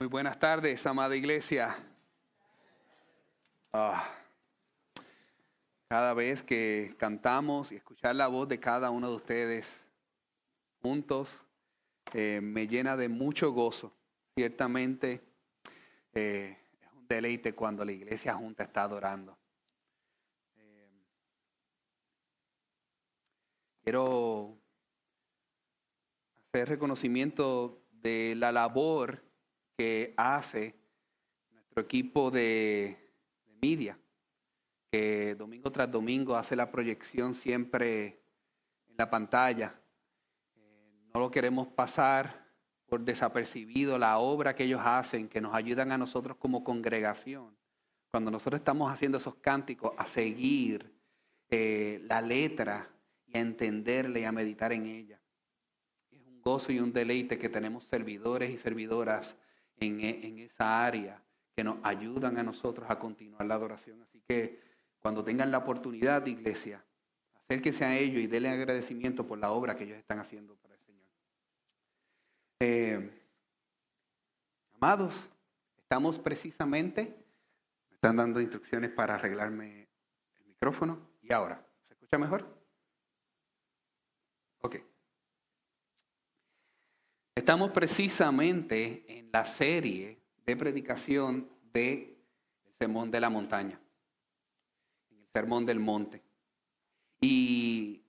Muy buenas tardes, amada iglesia. Cada vez que cantamos y escuchar la voz de cada uno de ustedes juntos me llena de mucho gozo. Ciertamente es un deleite cuando la iglesia junta está adorando. Quiero hacer reconocimiento de la labor que hace nuestro equipo de media, que domingo tras domingo hace la proyección siempre en la pantalla. No lo queremos pasar por desapercibido la obra que ellos hacen, que nos ayudan a nosotros como congregación. Cuando nosotros estamos haciendo esos cánticos, a seguir la letra y a entenderla y a meditar en ella. Es un gozo y un deleite que tenemos servidores y servidoras en esa área que nos ayudan a nosotros a continuar la adoración. Así que cuando tengan la oportunidad, iglesia, acérquense a ellos y denle agradecimiento por la obra que ellos están haciendo para el Señor. Amados, estamos precisamente, me están dando instrucciones para arreglarme el micrófono. ¿Y ahora? ¿Se escucha mejor? Ok. Estamos precisamente en la serie de predicación del Sermón de la Montaña, en el Sermón del Monte. Y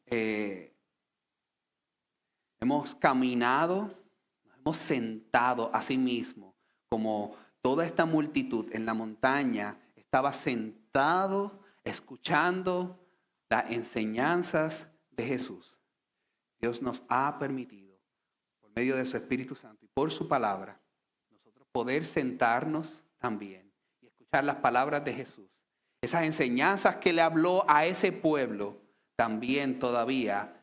hemos caminado, nos hemos sentado a sí mismo, como toda esta multitud en la montaña estaba sentado escuchando las enseñanzas de Jesús. Dios nos ha permitido, por medio de su Espíritu Santo y por su palabra, nosotros poder sentarnos también y escuchar las palabras de Jesús. Esas enseñanzas que le habló a ese pueblo, también todavía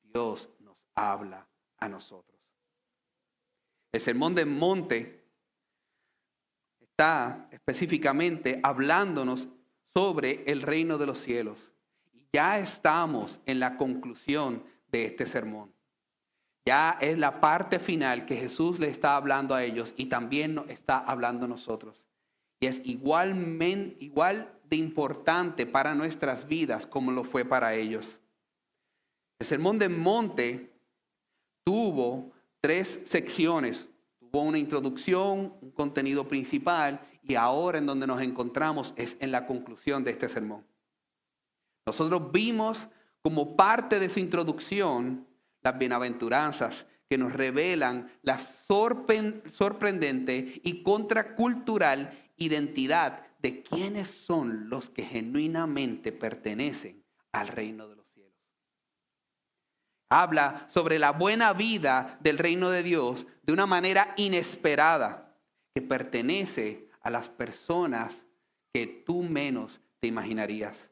Dios nos habla a nosotros. El Sermón del Monte está específicamente hablándonos sobre el reino de los cielos. Y ya estamos en la conclusión de este sermón. Ya es la parte final que Jesús le está hablando a ellos y también nos está hablando a nosotros. Y es igual de importante para nuestras vidas como lo fue para ellos. El Sermón del Monte tuvo 3 secciones. Tuvo una introducción, un contenido principal y ahora en donde nos encontramos es en la conclusión de este sermón. Nosotros vimos como parte de su introducción las bienaventuranzas que nos revelan la sorprendente y contracultural identidad de quiénes son los que genuinamente pertenecen al reino de los cielos. Habla sobre la buena vida del reino de Dios de una manera inesperada que pertenece a las personas que tú menos te imaginarías.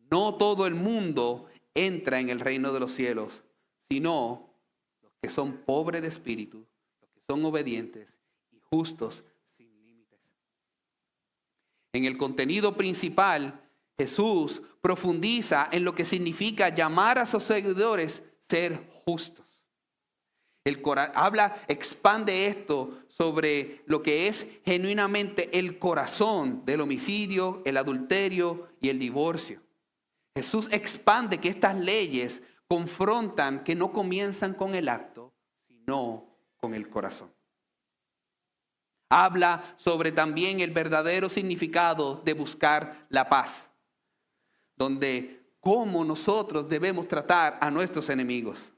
No todo el mundo entra en el reino de los cielos, sino los que son pobres de espíritu, los que son obedientes y justos sin límites. En el contenido principal, Jesús profundiza en lo que significa llamar a sus seguidores ser justos. Expande esto sobre lo que es genuinamente el corazón del homicidio, el adulterio y el divorcio. Jesús expande que estas leyes confrontan que no comienzan con el acto, sino con el corazón. Habla sobre también el verdadero significado de buscar la paz, donde cómo nosotros debemos tratar a nuestros enemigos.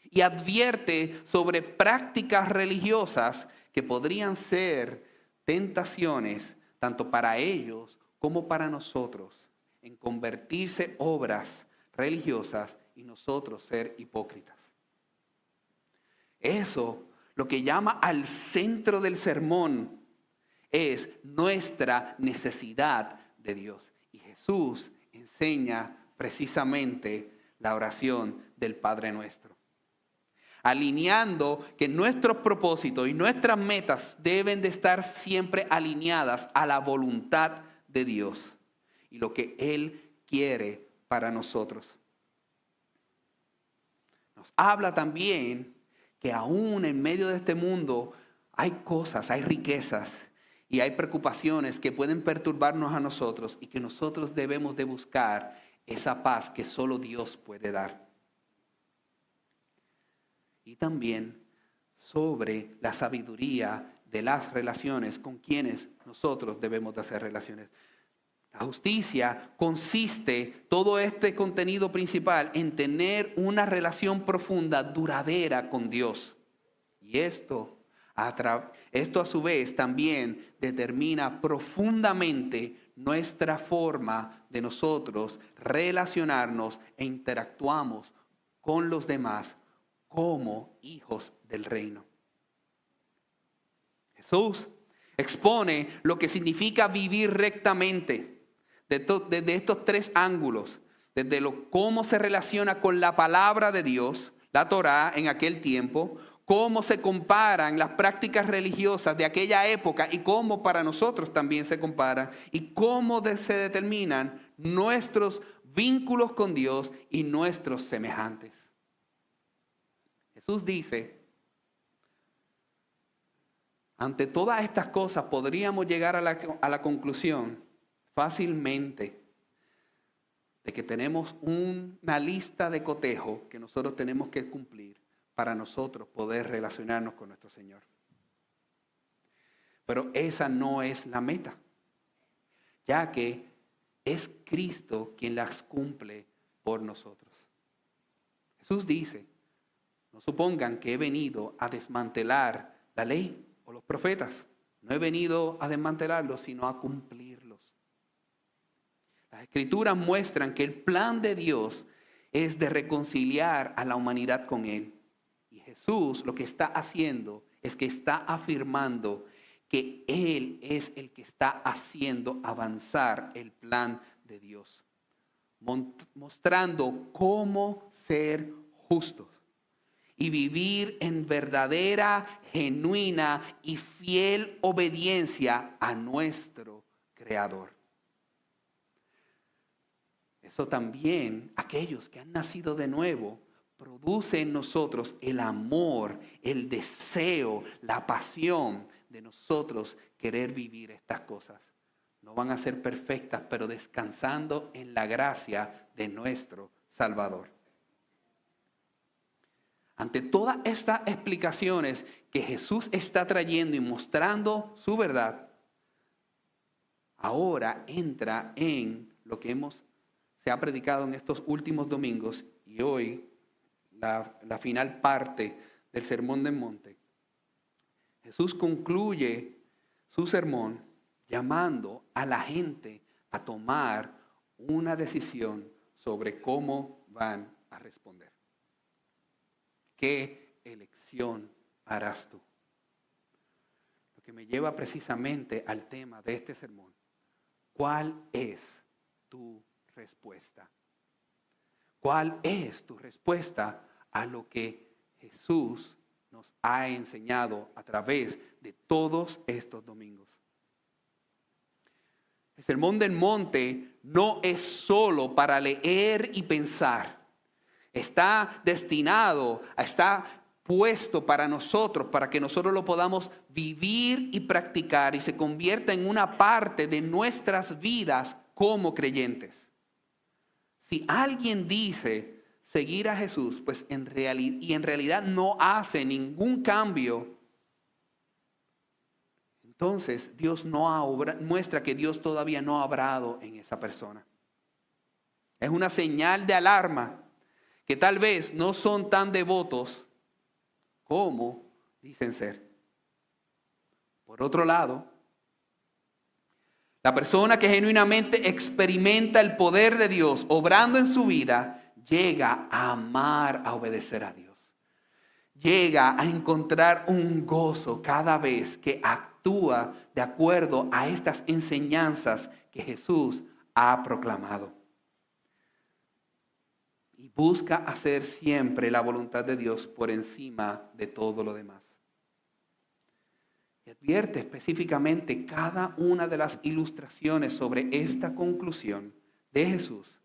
Y advierte sobre prácticas religiosas que podrían ser tentaciones tanto para ellos como para nosotros, en convertirse obras religiosas y nosotros ser hipócritas. Eso, lo que llama al centro del sermón, es nuestra necesidad de Dios. Y Jesús enseña precisamente la oración del Padre Nuestro, alineando que nuestros propósitos y nuestras metas deben de estar siempre alineadas a la voluntad de Dios y lo que Él quiere para nosotros. Nos habla también que aún en medio de este mundo hay cosas, hay riquezas y hay preocupaciones que pueden perturbarnos a nosotros y que nosotros debemos de buscar esa paz que solo Dios puede dar. Y también sobre la sabiduría de las relaciones con quienes nosotros debemos de hacer relaciones. La justicia consiste, todo este contenido principal, en tener una relación profunda, duradera con Dios. Y esto a su vez también determina profundamente nuestra forma de nosotros relacionarnos e interactuamos con los demás como hijos del reino. Jesús expone lo que significa vivir rectamente desde estos tres ángulos, desde cómo se relaciona con la palabra de Dios, la Torá en aquel tiempo, cómo se comparan las prácticas religiosas de aquella época y cómo para nosotros también se comparan y cómo se determinan nuestros vínculos con Dios y nuestros semejantes. Jesús dice, ante todas estas cosas podríamos llegar a la conclusión fácilmente de que tenemos una lista de cotejo que nosotros tenemos que cumplir para nosotros poder relacionarnos con nuestro Señor. Pero esa no es la meta, ya que es Cristo quien las cumple por nosotros. Jesús dice, no supongan que he venido a desmantelar la ley o los profetas. No he venido a desmantelarlos, sino a cumplirlos. Las Escrituras muestran que el plan de Dios es de reconciliar a la humanidad con Él. Y Jesús lo que está haciendo es que está afirmando que Él es el que está haciendo avanzar el plan de Dios, mostrando cómo ser justos y vivir en verdadera, genuina y fiel obediencia a nuestro Creador. Eso también, aquellos que han nacido de nuevo, produce en nosotros el amor, el deseo, la pasión de nosotros querer vivir estas cosas. No van a ser perfectas, pero descansando en la gracia de nuestro Salvador. Ante todas estas explicaciones que Jesús está trayendo y mostrando su verdad, ahora entra en lo que se ha predicado en estos últimos domingos y hoy la final parte del Sermón del Monte. Jesús concluye su sermón llamando a la gente a tomar una decisión sobre cómo van a responder. ¿Qué elección harás tú? Lo que me lleva precisamente al tema de este sermón. ¿Cuál es tu respuesta? ¿Cuál es tu respuesta a lo que Jesús nos ha enseñado a través de todos estos domingos? El Sermón del Monte no es solo para leer y pensar. Está destinado, está puesto para nosotros, para que nosotros lo podamos vivir y practicar y se convierta en una parte de nuestras vidas como creyentes. Si alguien dice seguir a Jesús, pues en realidad no hace ningún cambio, entonces Dios muestra que Dios todavía no ha obrado en esa persona. Es una señal de alarma que tal vez no son tan devotos como dicen ser. Por otro lado, la persona que genuinamente experimenta el poder de Dios obrando en su vida, llega a amar, a obedecer a Dios. Llega a encontrar un gozo cada vez que actúa de acuerdo a estas enseñanzas que Jesús ha proclamado. Y busca hacer siempre la voluntad de Dios por encima de todo lo demás. Y advierte específicamente cada una de las ilustraciones sobre esta conclusión de Jesús.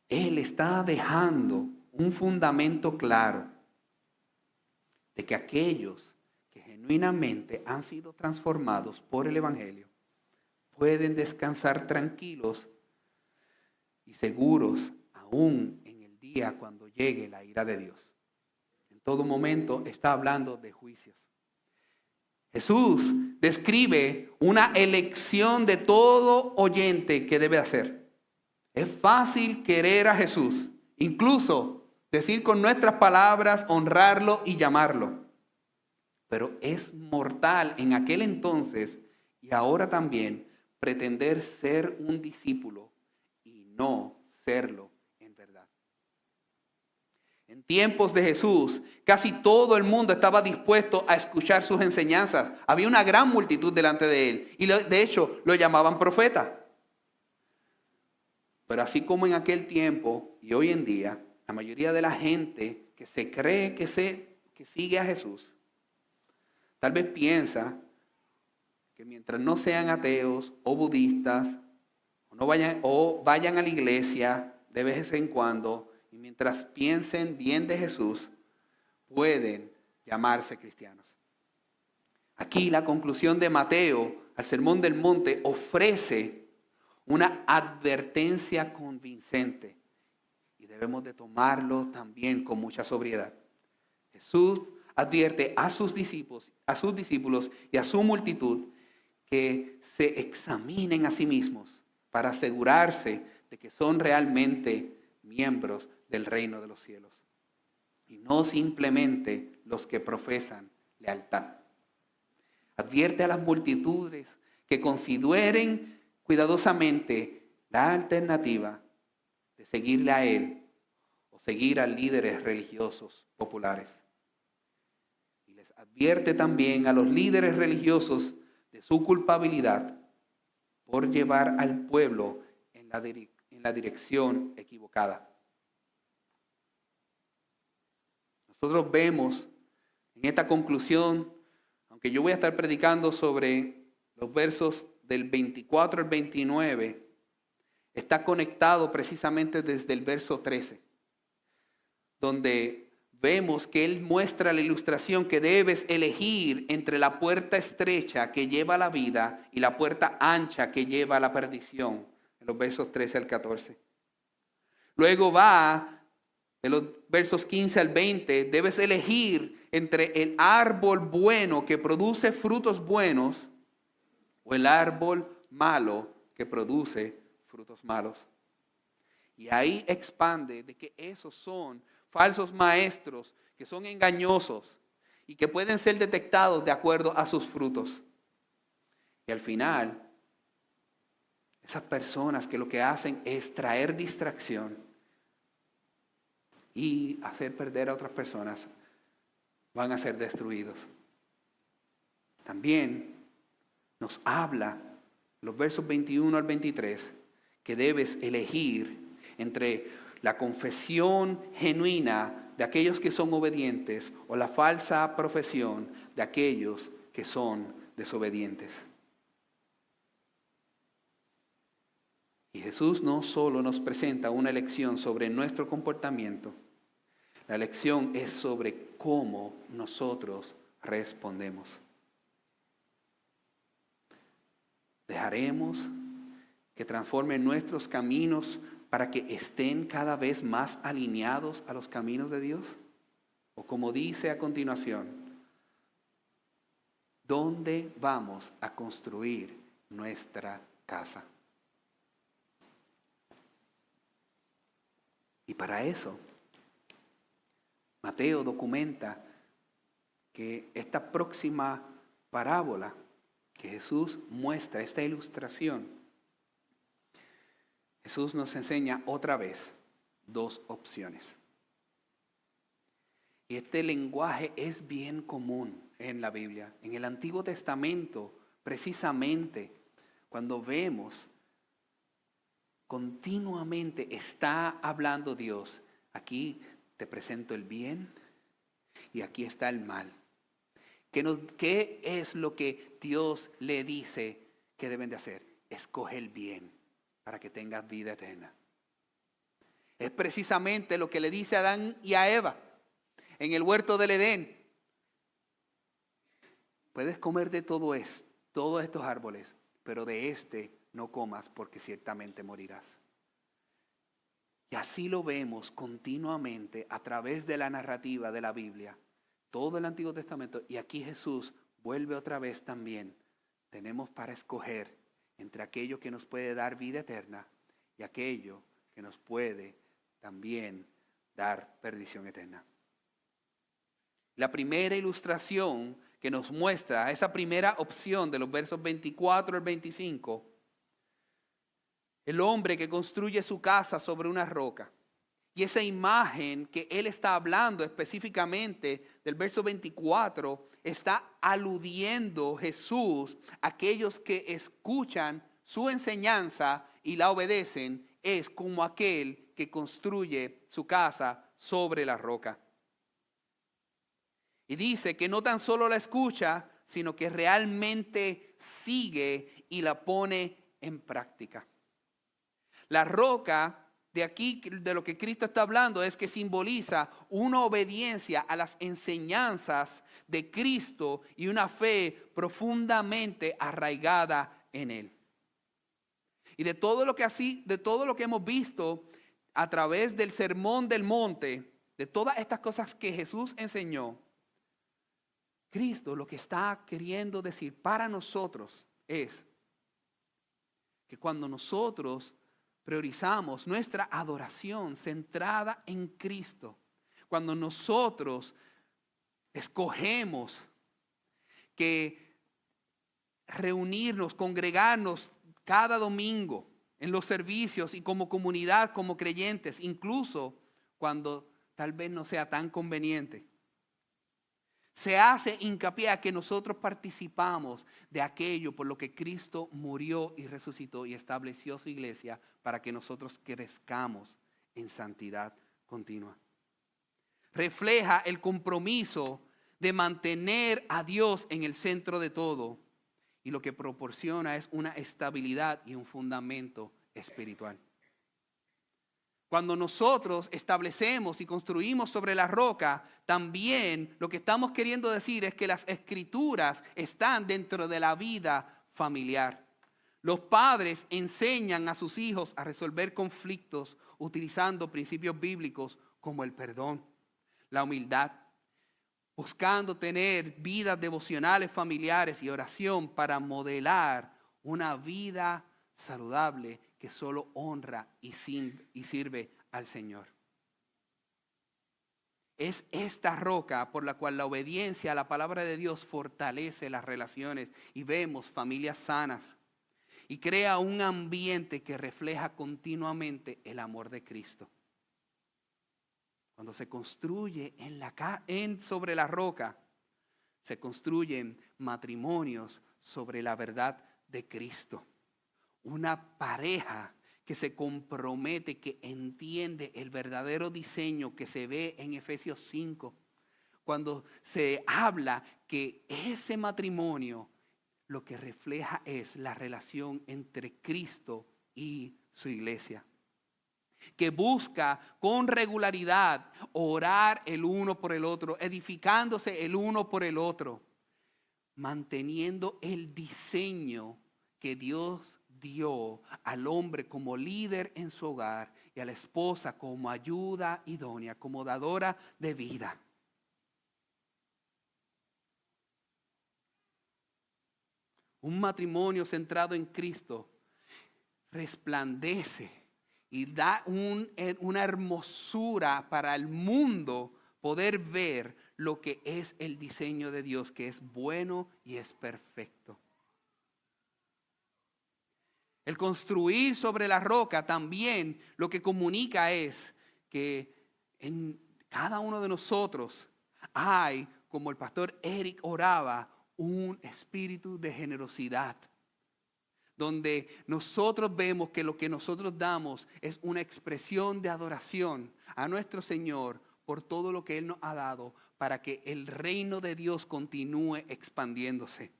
Él está dejando un fundamento claro de que aquellos que genuinamente han sido transformados por el Evangelio pueden descansar tranquilos y seguros aún en el día cuando llegue la ira de Dios. En todo momento está hablando de juicios. Jesús describe una elección de todo oyente que debe hacer. Es fácil querer a Jesús, incluso decir con nuestras palabras, honrarlo y llamarlo. Pero es mortal en aquel entonces y ahora también pretender ser un discípulo y no serlo en verdad. En tiempos de Jesús, casi todo el mundo estaba dispuesto a escuchar sus enseñanzas. Había una gran multitud delante de él y de hecho lo llamaban profeta. Pero así como en aquel tiempo y hoy en día, la mayoría de la gente que se cree que sigue a Jesús, tal vez piensa que mientras no sean ateos o budistas, o vayan a la iglesia de vez en cuando, y mientras piensen bien de Jesús, pueden llamarse cristianos. Aquí la conclusión de Mateo al Sermón del Monte ofrece una advertencia convincente y debemos de tomarlo también con mucha sobriedad. Jesús advierte a sus discípulos y a su multitud que se examinen a sí mismos para asegurarse de que son realmente miembros del reino de los cielos y no simplemente los que profesan lealtad. Advierte a las multitudes que consideren cuidadosamente la alternativa de seguirle a él o seguir a líderes religiosos populares. Y les advierte también a los líderes religiosos de su culpabilidad por llevar al pueblo en la dirección equivocada. Nosotros vemos en esta conclusión, aunque yo voy a estar predicando sobre los versos del 24 al 29, está conectado precisamente desde el verso 13, donde vemos que él muestra la ilustración que debes elegir entre la puerta estrecha que lleva a la vida y la puerta ancha que lleva a la perdición, en los versos 13 al 14. Luego va, de los versos 15 al 20, debes elegir entre el árbol bueno que produce frutos buenos o el árbol malo que produce frutos malos. Y ahí expande de que esos son falsos maestros que son engañosos y que pueden ser detectados de acuerdo a sus frutos. Y al final, esas personas que lo que hacen es traer distracción y hacer perder a otras personas, van a ser destruidos. También nos habla, los versos 21 al 23, que debes elegir entre la confesión genuina de aquellos que son obedientes o la falsa profesión de aquellos que son desobedientes. Y Jesús no solo nos presenta una lección sobre nuestro comportamiento, la lección es sobre cómo nosotros respondemos. ¿Dejaremos que transformen nuestros caminos para que estén cada vez más alineados a los caminos de Dios? O como dice a continuación, ¿dónde vamos a construir nuestra casa? Y para eso, Mateo documenta que esta próxima parábola que Jesús muestra, esta ilustración, Jesús nos enseña otra vez dos opciones. Y este lenguaje es bien común en la Biblia. En el Antiguo Testamento, precisamente, cuando vemos continuamente está hablando Dios, aquí te presento el bien y aquí está el mal. ¿Qué es lo que Dios le dice que deben de hacer? Escoge el bien para que tengas vida eterna. Es precisamente lo que le dice a Adán y a Eva en el huerto del Edén. puedes comer de todos estos árboles, pero de este no comas porque ciertamente morirás. Y así lo vemos continuamente a través de la narrativa de la Biblia, todo el Antiguo Testamento. Y aquí Jesús vuelve otra vez también. Tenemos para escoger entre aquello que nos puede dar vida eterna y aquello que nos puede también dar perdición eterna. La primera ilustración que nos muestra esa primera opción de los versos 24 al 25, el hombre que construye su casa sobre una roca. Y esa imagen que él está hablando específicamente del verso 24, está aludiendo Jesús a aquellos que escuchan su enseñanza y la obedecen, es como aquel que construye su casa sobre la roca. Y dice que no tan solo la escucha, sino que realmente sigue y la pone en práctica. La roca de aquí, de lo que Cristo está hablando, es que simboliza una obediencia a las enseñanzas de Cristo y una fe profundamente arraigada en Él. Y de todo lo que hemos visto a través del Sermón del Monte, de todas estas cosas que Jesús enseñó, Cristo lo que está queriendo decir para nosotros es que cuando nosotros priorizamos nuestra adoración centrada en Cristo, cuando nosotros escogemos que reunirnos, congregarnos cada domingo en los servicios y como comunidad, como creyentes, incluso cuando tal vez no sea tan conveniente, se hace hincapié a que nosotros participamos de aquello por lo que Cristo murió y resucitó y estableció su iglesia para que nosotros crezcamos en santidad continua. Refleja el compromiso de mantener a Dios en el centro de todo y lo que proporciona es una estabilidad y un fundamento espiritual. Cuando nosotros establecemos y construimos sobre la roca, también lo que estamos queriendo decir es que las escrituras están dentro de la vida familiar. Los padres enseñan a sus hijos a resolver conflictos utilizando principios bíblicos como el perdón, la humildad, buscando tener vidas devocionales familiares y oración para modelar una vida saludable que solo honra y sirve al Señor. Es esta roca por la cual la obediencia a la palabra de Dios fortalece las relaciones y vemos familias sanas y crea un ambiente que refleja continuamente el amor de Cristo. Cuando se construye sobre la roca, se construyen matrimonios sobre la verdad de Cristo. Una pareja que se compromete, que entiende el verdadero diseño que se ve en Efesios 5. Cuando se habla que ese matrimonio lo que refleja es la relación entre Cristo y su iglesia. Que busca con regularidad orar el uno por el otro, edificándose el uno por el otro, manteniendo el diseño que Dios dio al hombre como líder en su hogar y a la esposa como ayuda idónea, como dadora de vida. Un matrimonio centrado en Cristo resplandece y da una hermosura para el mundo poder ver lo que es el diseño de Dios, que es bueno y es perfecto. El construir sobre la roca también lo que comunica es que en cada uno de nosotros hay, como el pastor Eric oraba, un espíritu de generosidad. Donde nosotros vemos que lo que nosotros damos es una expresión de adoración a nuestro Señor por todo lo que Él nos ha dado para que el reino de Dios continúe expandiéndose.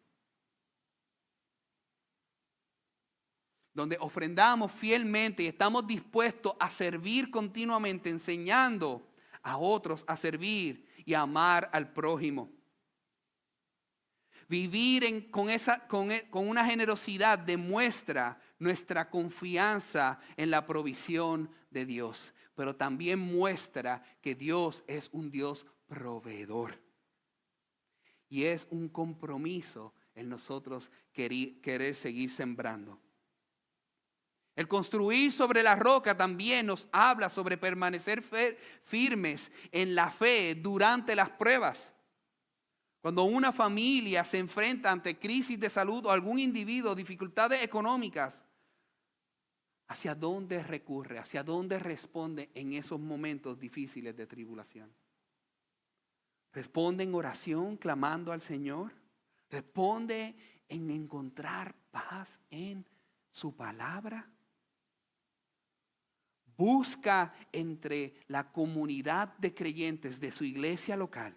Donde ofrendamos fielmente y estamos dispuestos a servir continuamente, enseñando a otros a servir y a amar al prójimo. Vivir con una generosidad demuestra nuestra confianza en la provisión de Dios, pero también muestra que Dios es un Dios proveedor. Y es un compromiso en nosotros querer seguir sembrando. El construir sobre la roca también nos habla sobre permanecer firmes en la fe durante las pruebas. Cuando una familia se enfrenta ante crisis de salud o algún individuo, dificultades económicas, ¿hacia dónde recurre? ¿Hacia dónde responde en esos momentos difíciles de tribulación? ¿Responde en oración clamando al Señor? ¿Responde en encontrar paz en su palabra? Busca entre la comunidad de creyentes de su iglesia local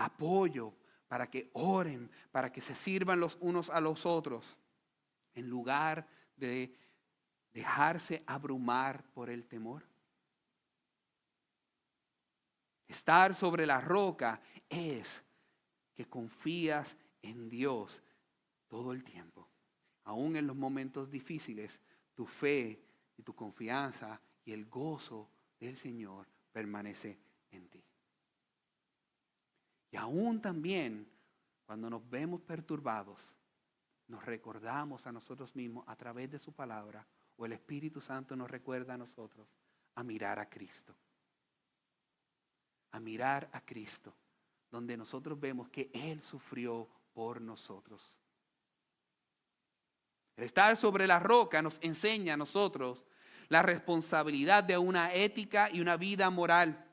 apoyo para que oren, para que se sirvan los unos a los otros, en lugar de dejarse abrumar por el temor. Estar sobre la roca es que confías en Dios todo el tiempo. Aún en los momentos difíciles, tu fe y tu confianza y el gozo del Señor permanece en ti. Y aún también cuando nos vemos perturbados, nos recordamos a nosotros mismos a través de su palabra, o el Espíritu Santo nos recuerda a nosotros a mirar a Cristo. A mirar a Cristo, donde nosotros vemos que Él sufrió por nosotros. El estar sobre la roca nos enseña a nosotros la responsabilidad de una ética y una vida moral,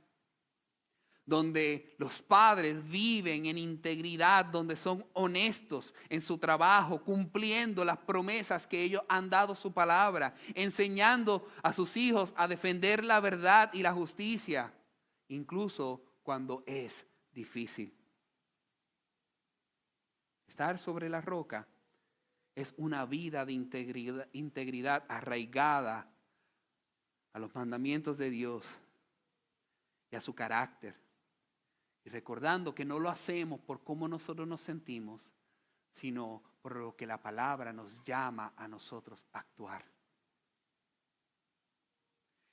donde los padres viven en integridad, donde son honestos en su trabajo, cumpliendo las promesas que ellos han dado su palabra, enseñando a sus hijos a defender la verdad y la justicia, incluso cuando es difícil. Estar sobre la roca es una vida de integridad arraigada a los mandamientos de Dios y a su carácter. Y recordando que no lo hacemos por cómo nosotros nos sentimos, sino por lo que la palabra nos llama a nosotros a actuar.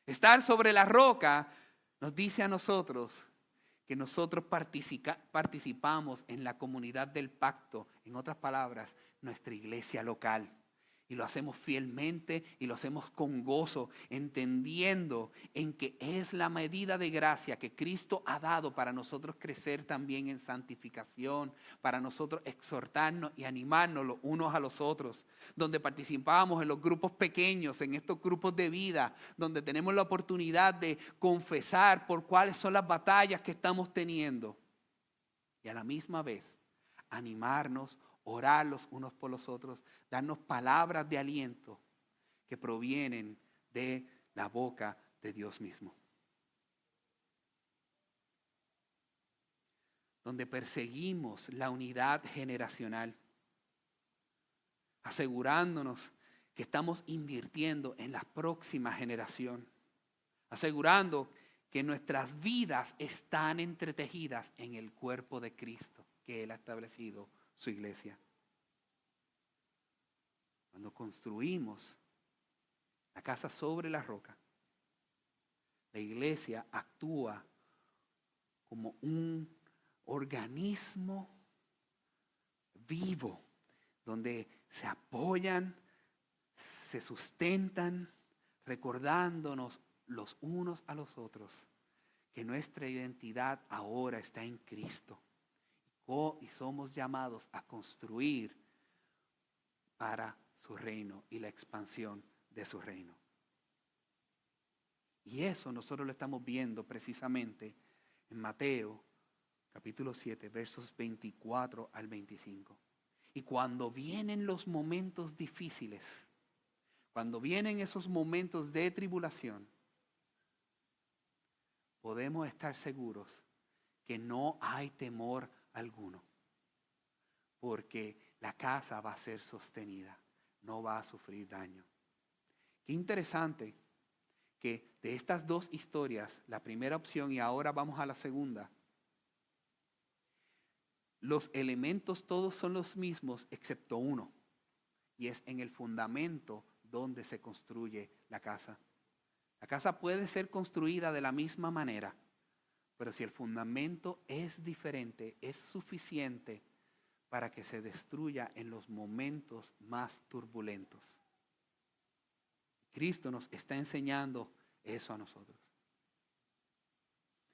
Estar sobre la roca nos dice a nosotros que nosotros participamos en la comunidad del pacto, en otras palabras, nuestra iglesia local. Y lo hacemos fielmente y lo hacemos con gozo, entendiendo en que es la medida de gracia que Cristo ha dado para nosotros crecer también en santificación, para nosotros exhortarnos y animarnos los unos a los otros, donde participamos en los grupos pequeños, en estos grupos de vida, donde tenemos la oportunidad de confesar por cuáles son las batallas que estamos teniendo y a la misma vez animarnos, orar los unos por los otros, darnos palabras de aliento que provienen de la boca de Dios mismo. Donde perseguimos la unidad generacional, asegurándonos que estamos invirtiendo en la próxima generación, asegurando que nuestras vidas están entretejidas en el cuerpo de Cristo que Él ha establecido su iglesia. Cuando construimos la casa sobre la roca, la iglesia actúa como un organismo vivo, donde se apoyan, se sustentan, recordándonos los unos a los otros que nuestra identidad ahora está en Cristo. Y somos llamados a construir para su reino y la expansión de su reino. Y eso nosotros lo estamos viendo precisamente en Mateo capítulo 7, versos 24 al 25. Y cuando vienen los momentos difíciles, cuando vienen esos momentos de tribulación, podemos estar seguros que no hay temor alguno, porque la casa va a ser sostenida, no va a sufrir daño. Qué interesante que de estas dos historias, la primera opción y ahora vamos a la segunda, los elementos todos son los mismos excepto uno. Y es en el fundamento donde se construye la casa. La casa puede ser construida de la misma manera, pero si el fundamento es diferente, es suficiente para que se destruya en los momentos más turbulentos. Cristo nos está enseñando eso a nosotros.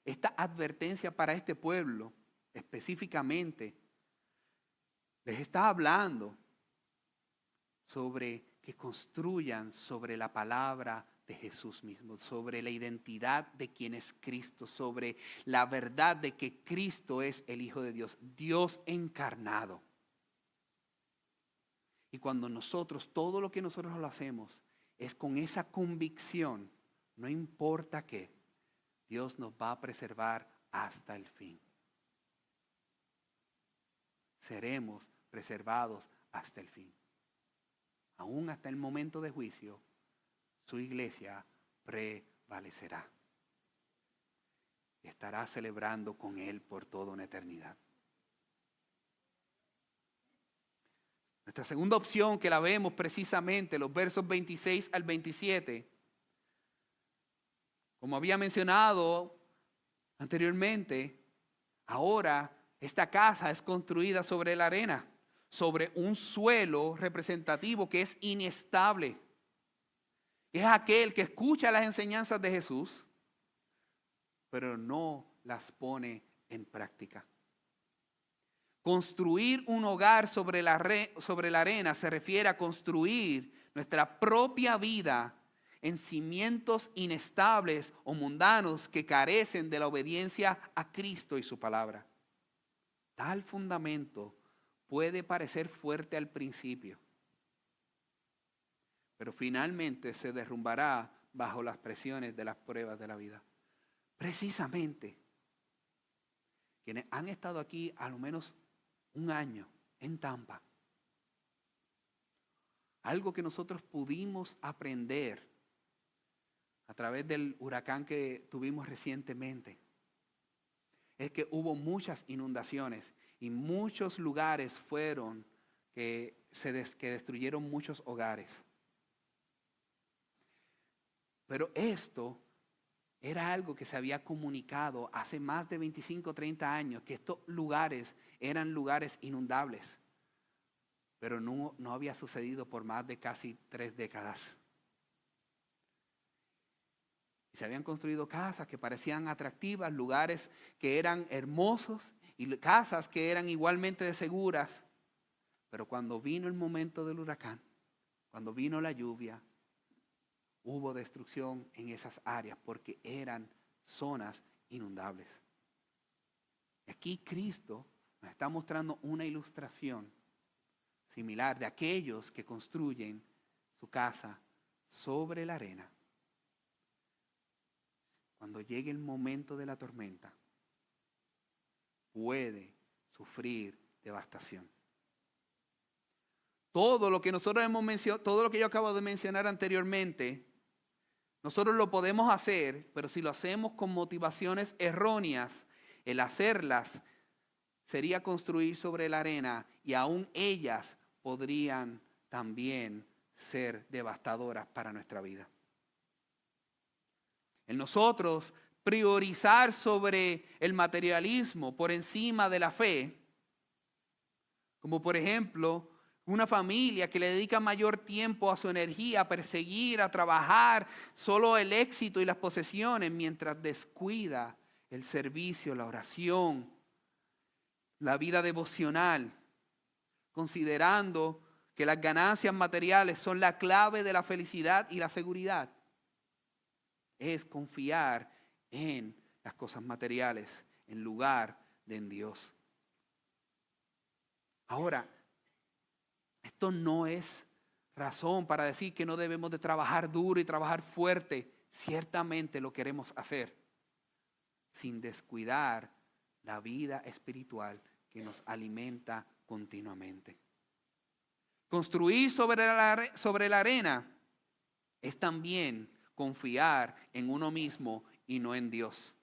Esta advertencia para este pueblo específicamente les está hablando sobre que construyan sobre la palabra de Jesús mismo, sobre la identidad de quien es Cristo, sobre la verdad de que Cristo es el Hijo de Dios, Dios encarnado. Y cuando nosotros, todo lo que nosotros lo hacemos, es con esa convicción, no importa qué, Dios nos va a preservar hasta el fin. Seremos preservados hasta el fin. Aún hasta el momento de juicio, su iglesia prevalecerá. Estará celebrando con Él por toda una eternidad. Nuestra segunda opción, que la vemos precisamente, los versos 26 al 27, como había mencionado anteriormente, ahora esta casa es construida sobre la arena, sobre un suelo representativo que es inestable. Es aquel que escucha las enseñanzas de Jesús, pero no las pone en práctica. Construir un hogar sobre la arena se refiere a construir nuestra propia vida en cimientos inestables o mundanos que carecen de la obediencia a Cristo y su palabra. Tal fundamento puede parecer fuerte al principio, pero finalmente se derrumbará bajo las presiones de las pruebas de la vida. Precisamente, quienes han estado aquí a lo menos un año en Tampa, algo que nosotros pudimos aprender a través del huracán que tuvimos recientemente, es que hubo muchas inundaciones y muchos lugares fueron que destruyeron muchos hogares. Pero esto era algo que se había comunicado hace más de 25 o 30 años, que estos lugares eran lugares inundables. Pero no había sucedido por más de casi 3 décadas. Y se habían construido casas que parecían atractivas, lugares que eran hermosos y casas que eran igualmente seguras. Pero cuando vino el momento del huracán, cuando vino la lluvia, hubo destrucción en esas áreas porque eran zonas inundables. Aquí Cristo nos está mostrando una ilustración similar de aquellos que construyen su casa sobre la arena. Cuando llegue el momento de la tormenta, puede sufrir devastación. Todo lo que nosotros hemos mencionado, todo lo que yo acabo de mencionar anteriormente, nosotros lo podemos hacer, pero si lo hacemos con motivaciones erróneas, el hacerlas sería construir sobre la arena y aún ellas podrían también ser devastadoras para nuestra vida. En nosotros priorizar sobre el materialismo por encima de la fe, como por ejemplo una familia que le dedica mayor tiempo a su energía, a perseguir, a trabajar solo el éxito y las posesiones, mientras descuida el servicio, la oración, la vida devocional, considerando que las ganancias materiales son la clave de la felicidad y la seguridad. Es confiar en las cosas materiales en lugar de en Dios. Ahora, esto no es razón para decir que no debemos de trabajar duro y trabajar fuerte. Ciertamente lo queremos hacer, sin descuidar la vida espiritual que nos alimenta continuamente. Construir sobre la arena es también confiar en uno mismo y no en Dios.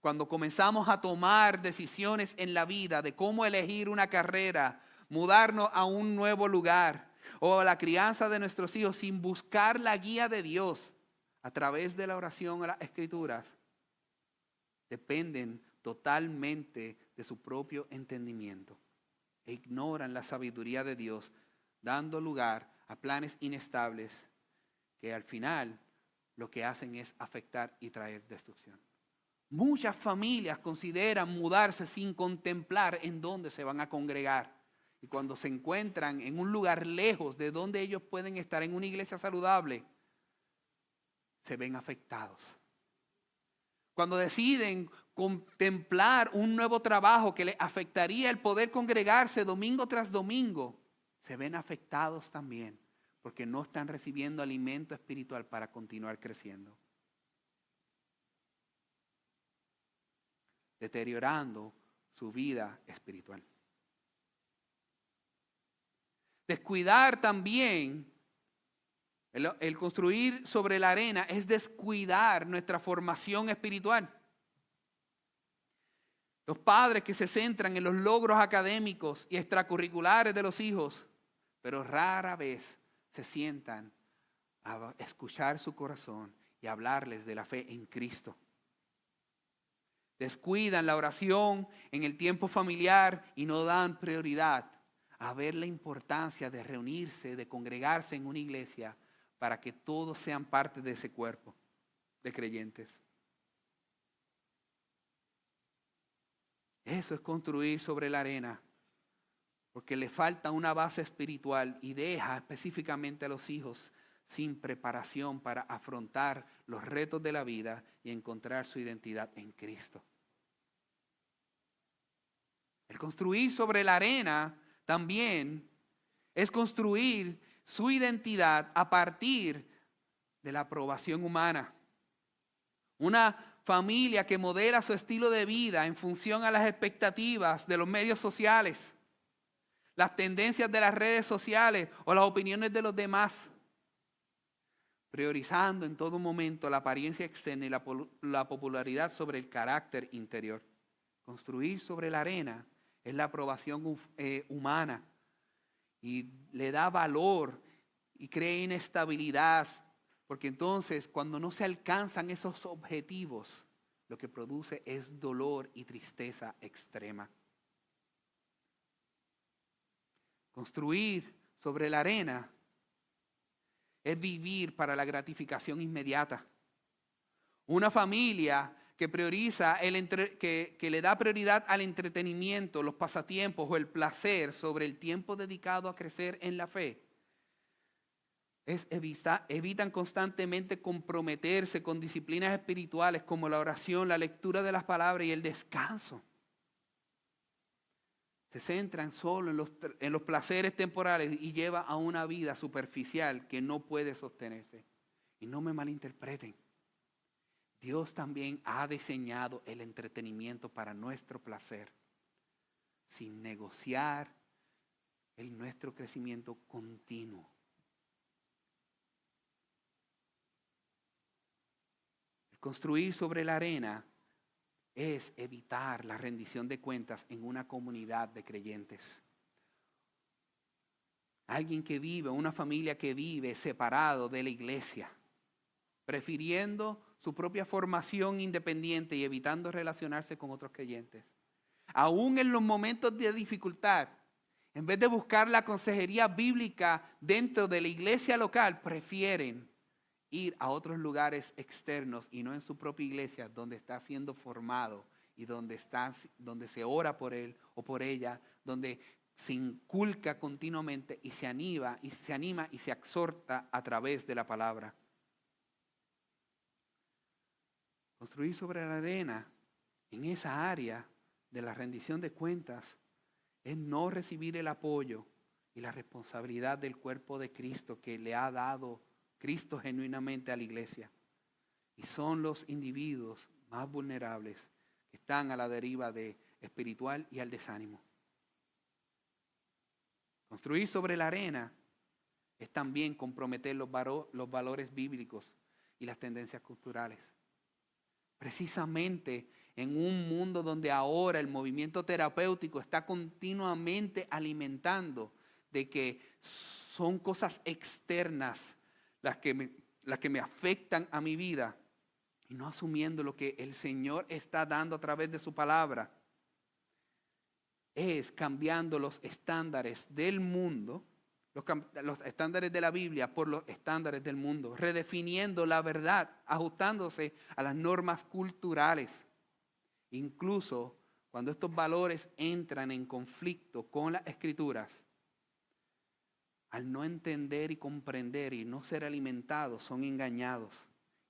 Cuando comenzamos a tomar decisiones en la vida de cómo elegir una carrera, mudarnos a un nuevo lugar o la crianza de nuestros hijos sin buscar la guía de Dios a través de la oración o las escrituras, dependen totalmente de su propio entendimiento e ignoran la sabiduría de Dios, dando lugar a planes inestables que al final lo que hacen es afectar y traer destrucción. Muchas familias consideran mudarse sin contemplar en dónde se van a congregar. Y cuando se encuentran en un lugar lejos de donde ellos pueden estar en una iglesia saludable, se ven afectados. Cuando deciden contemplar un nuevo trabajo que les afectaría el poder congregarse domingo tras domingo, se ven afectados también porque no están recibiendo alimento espiritual para continuar creciendo. Deteriorando su vida espiritual. Descuidar también, el construir sobre la arena es descuidar nuestra formación espiritual. Los padres que se centran en los logros académicos y extracurriculares de los hijos, pero rara vez se sientan a escuchar su corazón y hablarles de la fe en Cristo. Descuidan la oración en el tiempo familiar y no dan prioridad a ver la importancia de reunirse, de congregarse en una iglesia para que todos sean parte de ese cuerpo de creyentes. Eso es construir sobre la arena, porque le falta una base espiritual y deja específicamente a los hijos sin preparación para afrontar los retos de la vida y encontrar su identidad en Cristo. El construir sobre la arena también es construir su identidad a partir de la aprobación humana. Una familia que modela su estilo de vida en función a las expectativas de los medios sociales, las tendencias de las redes sociales o las opiniones de los demás, priorizando en todo momento la apariencia externa y la popularidad sobre el carácter interior. Construir sobre la arena es la aprobación humana y le da valor y crea inestabilidad, porque entonces cuando no se alcanzan esos objetivos, lo que produce es dolor y tristeza extrema. Construir sobre la arena es vivir para la gratificación inmediata. Una familia que prioriza, que le da prioridad al entretenimiento, los pasatiempos o el placer sobre el tiempo dedicado a crecer en la fe, evitan constantemente comprometerse con disciplinas espirituales como la oración, la lectura de las palabras y el descanso. Se centran solo en los placeres temporales y lleva a una vida superficial que no puede sostenerse. Y no me malinterpreten. Dios también ha diseñado el entretenimiento para nuestro placer, sin negociar nuestro crecimiento continuo. El construir sobre la arena es evitar la rendición de cuentas en una comunidad de creyentes. Alguien que vive, una familia que vive separado de la iglesia, prefiriendo su propia formación independiente y evitando relacionarse con otros creyentes. Aún en los momentos de dificultad, en vez de buscar la consejería bíblica dentro de la iglesia local, prefieren ir a otros lugares externos y no en su propia iglesia donde está siendo formado y donde se ora por él o por ella, donde se inculca continuamente y se anima y se exhorta a través de la palabra. Construir sobre la arena en esa área de la rendición de cuentas es no recibir el apoyo y la responsabilidad del cuerpo de Cristo que le ha dado Cristo genuinamente a la iglesia. Y son los individuos más vulnerables que están a la deriva espiritual y al desánimo. Construir sobre la arena es también comprometer los valores bíblicos y las tendencias culturales. Precisamente en un mundo donde ahora el movimiento terapéutico está continuamente alimentando de que son cosas externas las que me afectan a mi vida y no asumiendo lo que el Señor está dando a través de su palabra, es cambiando los estándares del mundo, los estándares de la Biblia por los estándares del mundo, redefiniendo la verdad, ajustándose a las normas culturales. Incluso cuando estos valores entran en conflicto con las Escrituras, al no entender y comprender y no ser alimentados, son engañados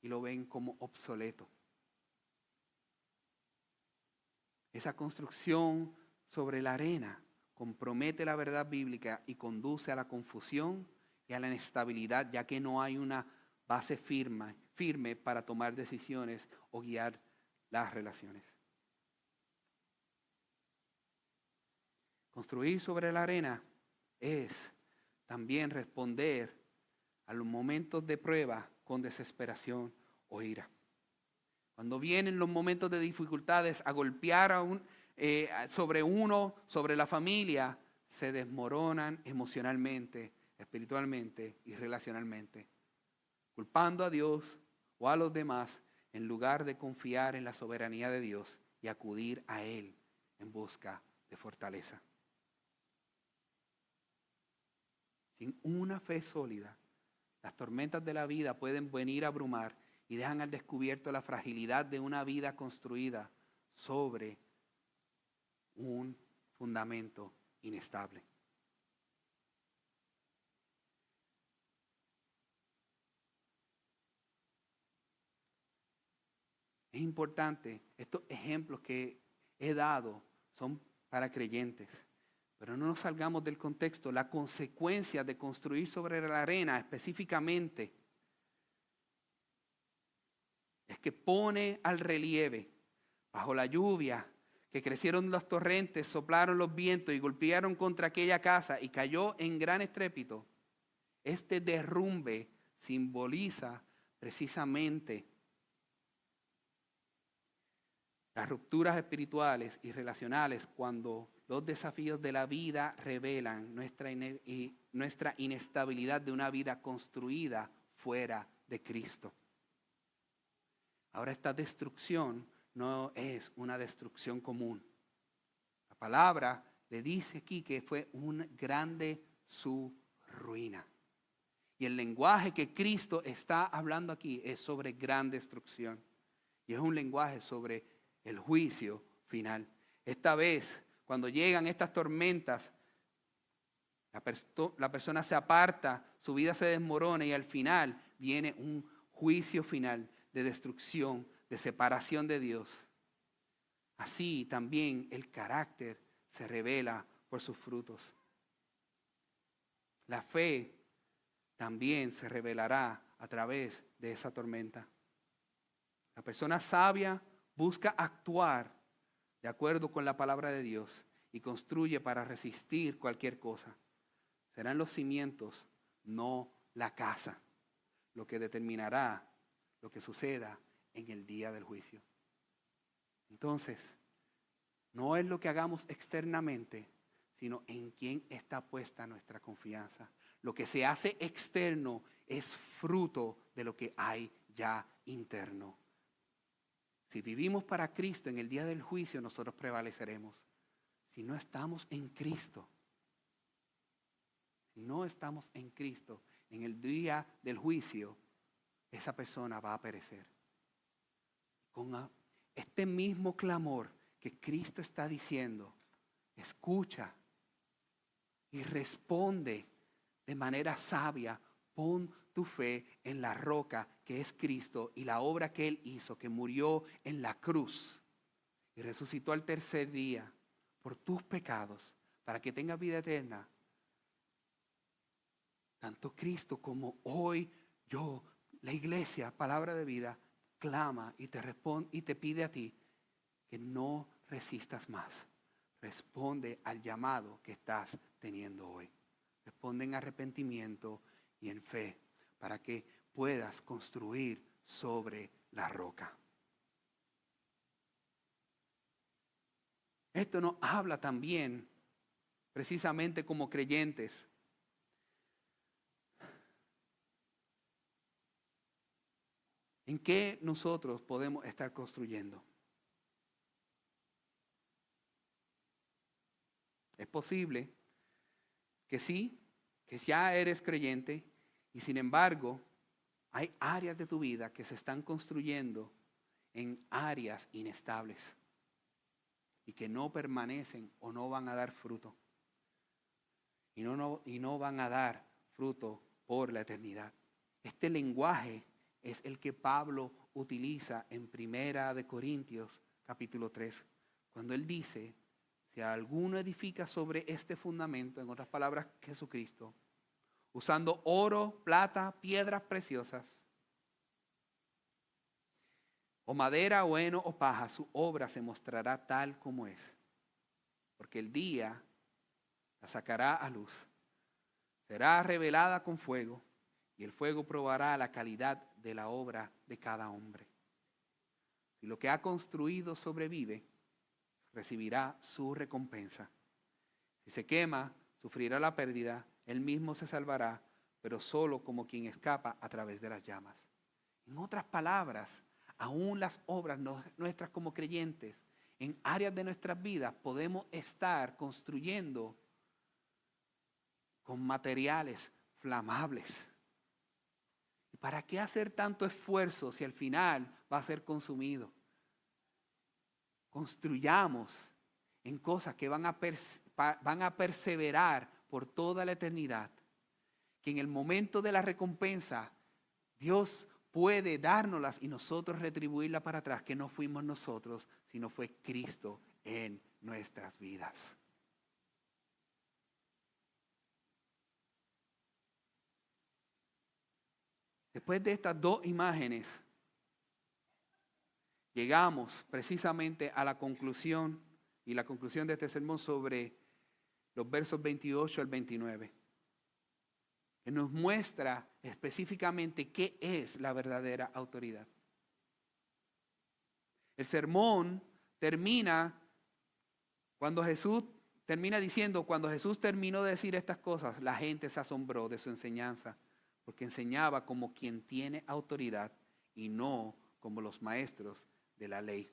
y lo ven como obsoleto. Esa construcción sobre la arena compromete la verdad bíblica y conduce a la confusión y a la inestabilidad, ya que no hay una base firme para tomar decisiones o guiar las relaciones. Construir sobre la arena es también responder a los momentos de prueba con desesperación o ira. Cuando vienen los momentos de dificultades a golpear sobre la familia, se desmoronan emocionalmente, espiritualmente y relacionalmente, culpando a Dios o a los demás en lugar de confiar en la soberanía de Dios y acudir a Él en busca de fortaleza. Sin una fe sólida, las tormentas de la vida pueden venir a abrumar y dejan al descubierto la fragilidad de una vida construida sobre un fundamento inestable. Es importante, estos ejemplos que he dado son para creyentes, pero no nos salgamos del contexto. La consecuencia de construir sobre la arena específicamente es que pone al relieve, bajo la lluvia, que crecieron los torrentes, soplaron los vientos y golpearon contra aquella casa y cayó en gran estrépito. Este derrumbe simboliza precisamente las rupturas espirituales y relacionales cuando los desafíos de la vida revelan nuestra inestabilidad de una vida construida fuera de Cristo. Ahora, esta destrucción no es una destrucción común. La palabra le dice aquí que fue una grande su ruina. Y el lenguaje que Cristo está hablando aquí es sobre gran destrucción. Y es un lenguaje sobre el juicio final. Esta vez, cuando llegan estas tormentas, la persona se aparta, su vida se desmorona y al final viene un juicio final de destrucción, de separación de Dios. Así también el carácter se revela por sus frutos. La fe también se revelará a través de esa tormenta. La persona sabia busca actuar de acuerdo con la palabra de Dios y construye para resistir cualquier cosa. Serán los cimientos, no la casa, lo que determinará lo que suceda en el día del juicio. Entonces, no es lo que hagamos externamente, sino en quién está puesta nuestra confianza. Lo que se hace externo es fruto de lo que hay ya interno. Si vivimos para Cristo en el día del juicio, nosotros prevaleceremos. Si no estamos en Cristo, en el día del juicio, esa persona va a perecer. Con este mismo clamor que Cristo está diciendo, escucha y responde de manera sabia. Pon tu fe en la roca que es Cristo y la obra que Él hizo, que murió en la cruz y resucitó al tercer día por tus pecados, para que tengas vida eterna. Tanto Cristo como hoy yo, la iglesia, palabra de vida, clama y te responde y te pide a ti que no resistas más. Responde al llamado que estás teniendo hoy. Responde en arrepentimiento y en fe para que puedas construir sobre la roca. Esto nos habla también, precisamente como creyentes, en qué nosotros podemos estar construyendo. Es posible que sí, que ya eres creyente y sin embargo hay áreas de tu vida que se están construyendo en áreas inestables y que no permanecen o no van a dar fruto. Y no van a dar fruto por la eternidad. Este lenguaje es el que Pablo utiliza en 1 Corintios capítulo 3, cuando él dice, si alguno edifica sobre este fundamento, en otras palabras, Jesucristo, usando oro, plata, piedras preciosas, o madera, o heno, o paja, su obra se mostrará tal como es. Porque el día la sacará a luz. Será revelada con fuego, y el fuego probará la calidad de la obra de cada hombre. Si lo que ha construido sobrevive, recibirá su recompensa. Si se quema, sufrirá la pérdida, él mismo se salvará, pero solo como quien escapa a través de las llamas. En otras palabras, aún las obras nuestras como creyentes, en áreas de nuestras vidas, podemos estar construyendo con materiales flamables. ¿Y para qué hacer tanto esfuerzo si al final va a ser consumido? Construyamos en cosas que van a perseverar por toda la eternidad. Que en el momento de la recompensa, Dios puede dárnoslas y nosotros retribuirla para atrás, que no fuimos nosotros, sino fue Cristo en nuestras vidas. Después de estas dos imágenes, llegamos precisamente a la conclusión y la conclusión de este sermón sobre los versos 28 al 29, que nos muestra específicamente qué es la verdadera autoridad. El sermón termina cuando Jesús cuando Jesús terminó de decir estas cosas, la gente se asombró de su enseñanza, porque enseñaba como quien tiene autoridad y no como los maestros de la ley.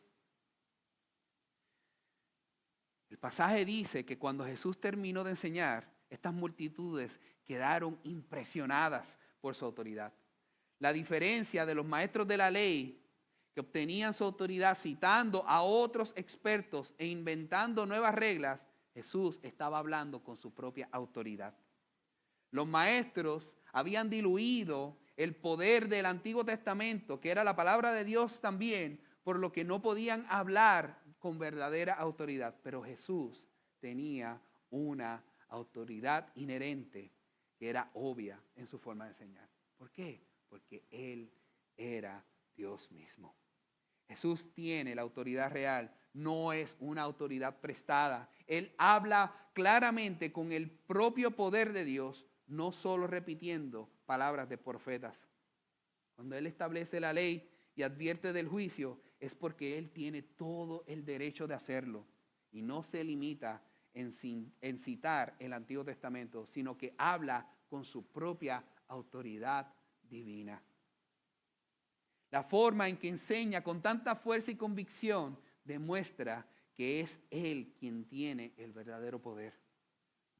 El pasaje dice que cuando Jesús terminó de enseñar, estas multitudes quedaron impresionadas por su autoridad. La diferencia de los maestros de la ley, que obtenían su autoridad citando a otros expertos e inventando nuevas reglas, Jesús estaba hablando con su propia autoridad. Los maestros habían diluido el poder del Antiguo Testamento, que era la palabra de Dios también, por lo que no podían hablar con verdadera autoridad. Pero Jesús tenía una autoridad inherente que era obvia en su forma de enseñar. ¿Por qué? Porque Él era Dios mismo. Jesús tiene la autoridad real, no es una autoridad prestada. Él habla claramente con el propio poder de Dios, no solo repitiendo palabras de profetas. Cuando Él establece la ley y advierte del juicio, es porque Él tiene todo el derecho de hacerlo y no se limita en citar el Antiguo Testamento, sino que habla con su propia autoridad divina. La forma en que enseña con tanta fuerza y convicción demuestra que es Él quien tiene el verdadero poder,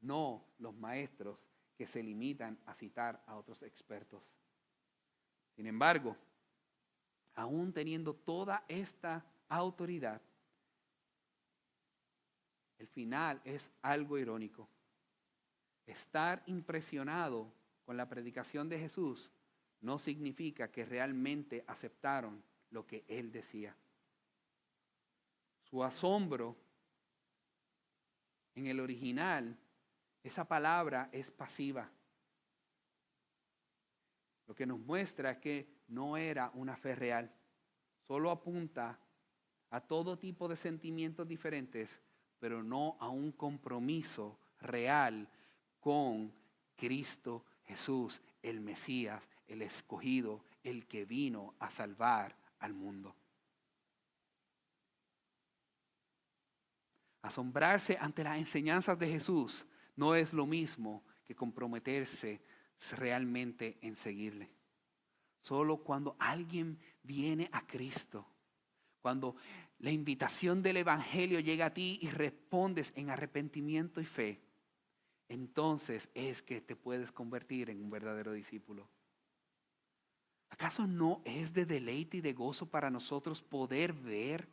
no los maestros que se limitan a citar a otros expertos. Sin embargo, aún teniendo toda esta autoridad, el final es algo irónico. Estar impresionado con la predicación de Jesús no significa que realmente aceptaron lo que Él decía. Su asombro en el original, esa palabra es pasiva. Lo que nos muestra es que no era una fe real. Solo apunta a todo tipo de sentimientos diferentes, pero no a un compromiso real con Cristo Jesús, el Mesías, el escogido, el que vino a salvar al mundo. Asombrarse ante las enseñanzas de Jesús no es lo mismo que comprometerse realmente en seguirle. Solo cuando alguien viene a Cristo, cuando la invitación del Evangelio llega a ti y respondes en arrepentimiento y fe, entonces es que te puedes convertir en un verdadero discípulo. ¿Acaso no es de deleite y de gozo para nosotros poder ver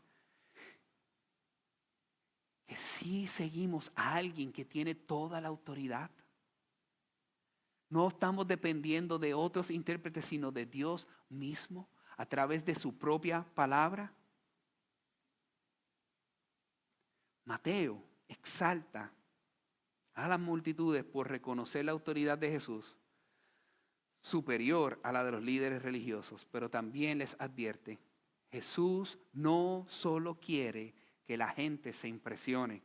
que sí seguimos a alguien que tiene toda la autoridad? No estamos dependiendo de otros intérpretes, sino de Dios mismo a través de su propia palabra. Mateo exalta a las multitudes por reconocer la autoridad de Jesús superior a la de los líderes religiosos, pero también les advierte, Jesús no solo quiere que la gente se impresione,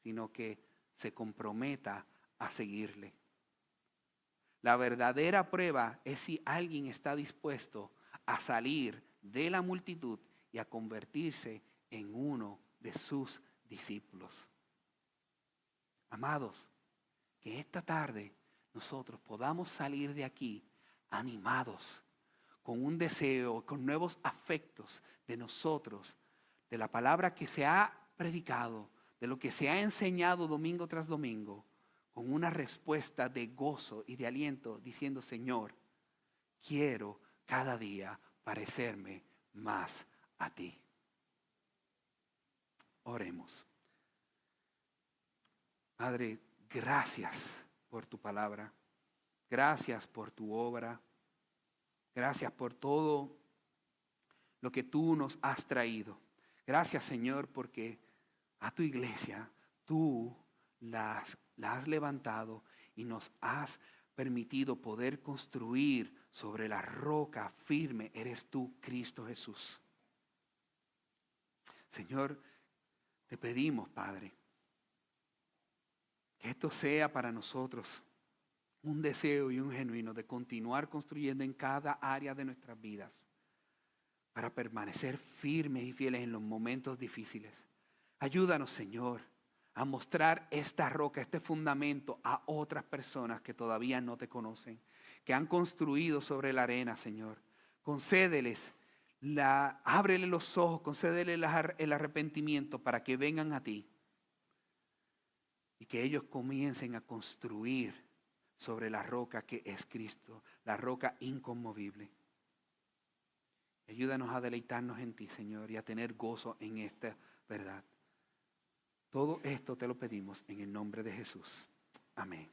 sino que se comprometa a seguirle. La verdadera prueba es si alguien está dispuesto a salir de la multitud y a convertirse en uno de sus discípulos. Amados, que esta tarde nosotros podamos salir de aquí animados, con un deseo, con nuevos afectos de nosotros, de la palabra que se ha predicado, de lo que se ha enseñado domingo tras domingo, con una respuesta de gozo y de aliento, diciendo, Señor, quiero cada día parecerme más a ti. Oremos. Padre, gracias por tu palabra. Gracias por tu obra. Gracias por todo lo que tú nos has traído. Gracias, Señor, porque a tu iglesia tú la has levantado y nos has permitido poder construir sobre la roca firme. Eres tú, Cristo Jesús. Señor, te pedimos, Padre, que esto sea para nosotros un deseo y un genuino de continuar construyendo en cada área de nuestras vidas para permanecer firmes y fieles en los momentos difíciles. Ayúdanos, Señor, a mostrar esta roca, este fundamento a otras personas que todavía no te conocen, que han construido sobre la arena, Señor. Concédeles, ábrele los ojos, concédeles el arrepentimiento para que vengan a ti y que ellos comiencen a construir sobre la roca que es Cristo, la roca inconmovible. Ayúdanos a deleitarnos en ti, Señor, y a tener gozo en esta verdad. Todo esto te lo pedimos en el nombre de Jesús. Amén.